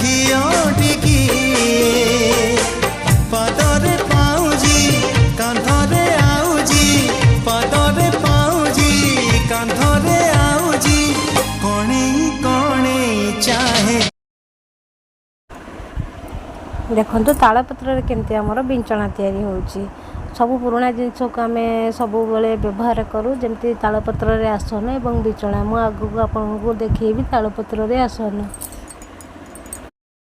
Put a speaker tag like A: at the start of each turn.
A: ଝିଅଟିକି ପଦରେ ପାଉଁଜି କାନ୍ଧରେ ଆଉଜି ପଦରେ ପାଉଁଜି କାନ୍ଧରେ ଆଉଜି କଣେଇ କଣେଇ ଚାହେଁ।
B: ଦେଖନ୍ତୁ ତାଳପତ୍ରରେ କେମିତି ଆମର ବିଞ୍ଚଣା ତିଆରି ହେଉଛି। ସବୁ ପୁରୁଣା ଜିନିଷକୁ ଆମେ ସବୁବେଳେ ବ୍ୟବହାର କରୁ, ଯେମିତି ତାଳପତ୍ରରେ ଆସନ ଏବଂ ବିଞ୍ଚଣା। ମୁଁ ଆଗକୁ ଆପଣଙ୍କୁ ଦେଖେଇବି ତାଳପତ୍ରରେ ଆସନ।